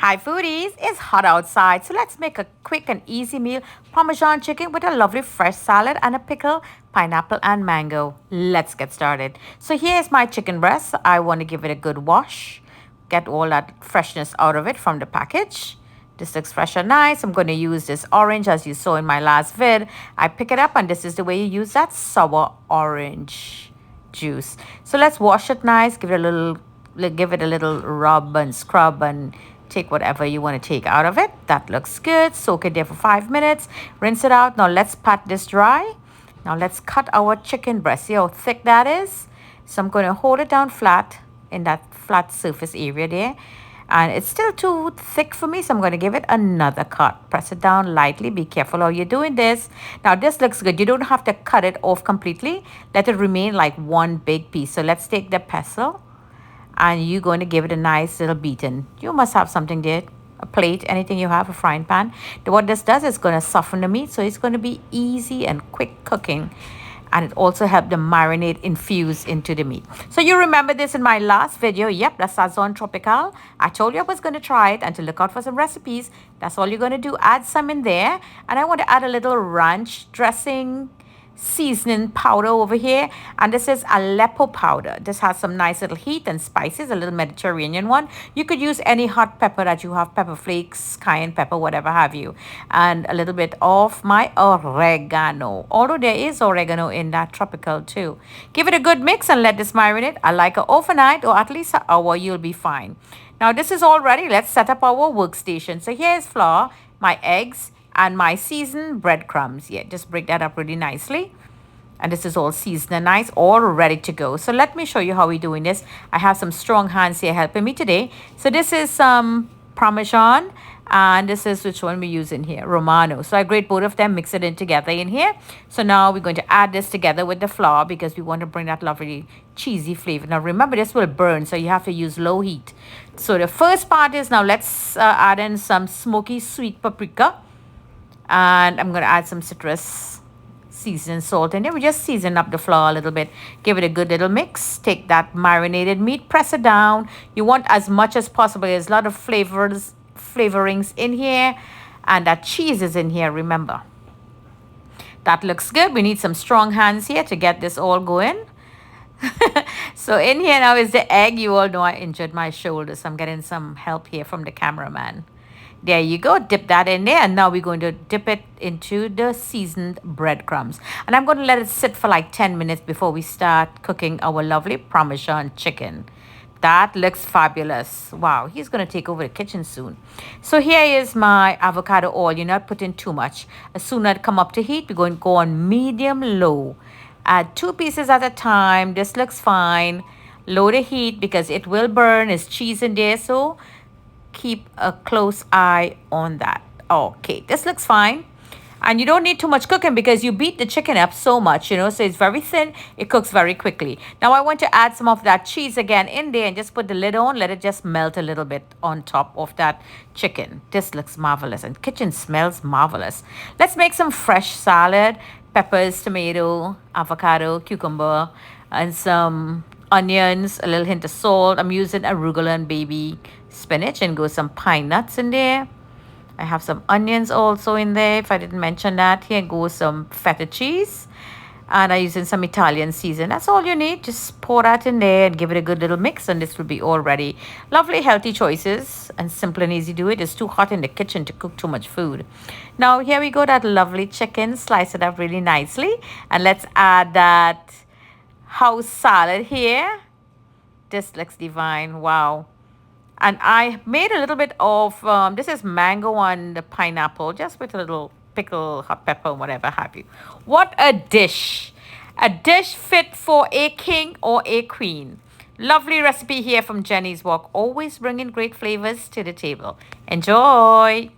Hi foodies, it's hot outside, so let's make a quick and easy meal. Parmesan chicken with a lovely fresh salad and a pickle, pineapple and mango. Let's get started. So here's my chicken breast. I want to give it a good wash. Get all that freshness out of it from the package. This looks fresh and nice. I'm going to use this orange as you saw in my last vid. I pick it up and this is the way you use that sour orange juice. So let's wash it nice, give it a little rub and scrub and take whatever you want to take out of it. That looks good. Soak it there for 5 minutes. Rinse it out. Now let's pat this dry. Now let's cut our chicken breast. See how thick that is? So I'm going to hold it down flat in that flat surface area there. And it's still too thick for me, so I'm going to give it another cut. Press it down lightly. Be careful how you're doing this. Now this looks good. You don't have to cut it off completely. Let it remain like one big piece. So let's take the pestle and you're going to give it a nice little beating. You must have something there, a plate, anything you have, a frying pan. What this does is going to soften the meat, so it's going to be easy and quick cooking. And it also helps the marinade infuse into the meat. So you remember this in my last video. Yep, that's Sazon Tropical. I told you I was going to try it and to look out for some recipes. That's all you're going to do. Add some in there. And I want to add a little ranch dressing seasoning powder over here, and this is Aleppo powder. This has some nice little heat and spices, a little Mediterranean one. You could use any hot pepper that you have, pepper flakes, cayenne pepper, whatever have you, and a little bit of my oregano, although there is oregano in that tropical too. Give it a good mix and let this marinate. I like it overnight or at least an hour. You'll be fine. Now this is all ready. Let's set up our workstation. So here's flour, my eggs, and my seasoned breadcrumbs. Yeah, just break that up really nicely. And this is all seasoned and nice, all ready to go. So let me show you how we're doing this. I have some strong hands here helping me today. So this is some Parmesan, and this is which one we're using here, Romano. So I grate both of them, mix it in together in here. So now we're going to add this together with the flour because we want to bring that lovely cheesy flavor. Now remember, this will burn, so you have to use low heat. So the first part is, now let's add in some smoky sweet paprika. And I'm going to add some citrus seasoned salt in there. We just season up the flour a little bit. Give it a good little mix. Take that marinated meat, press it down. You want as much as possible. There's a lot of flavorings in here. And that cheese is in here, remember. That looks good. We need some strong hands here to get this all going. So in here now is the egg. You all know I injured my shoulder, so I'm getting some help here from the cameraman. There you go. Dip that in there. And now we're going to dip it into the seasoned breadcrumbs. And I'm going to let it sit for like 10 minutes before we start cooking our lovely Parmesan chicken. That looks fabulous. Wow, he's going to take over the kitchen soon. So here is my avocado oil. You're not putting too much. As soon as it come up to heat, we're going to go on medium-low. Add 2 pieces at a time. This looks fine. Low the heat because it will burn. There's cheese in there, so keep a close eye on that. Okay, this looks fine. And you don't need too much cooking because you beat the chicken up so much, you know, so it's very thin. It cooks very quickly. Now I want to add some of that cheese again in there and just put the lid on. Let it just melt a little bit on top of that chicken. This looks marvelous and kitchen smells marvelous. Let's make some fresh salad. Peppers, tomato, avocado, cucumber, and some onions, a little hint of salt. I'm using arugula and baby spinach, and go some pine nuts in there. I have some onions also in there, if I didn't mention that. Here goes some feta cheese, and I'm using some Italian season. That's all you need. Just pour that in there and give it a good little mix, and this will be all ready. Lovely healthy choices and simple and easy to do it. It's too hot in the kitchen to cook too much food. Now here we go, that lovely chicken. Slice it up really nicely, and let's add that house salad here. This looks divine. Wow. And I made a little bit of, this is mango and the pineapple, just with a little pickle, hot pepper, whatever have you. What a dish. A dish fit for a king or a queen. Lovely recipe here from Jenny's Walk. Always bringing great flavors to the table. Enjoy.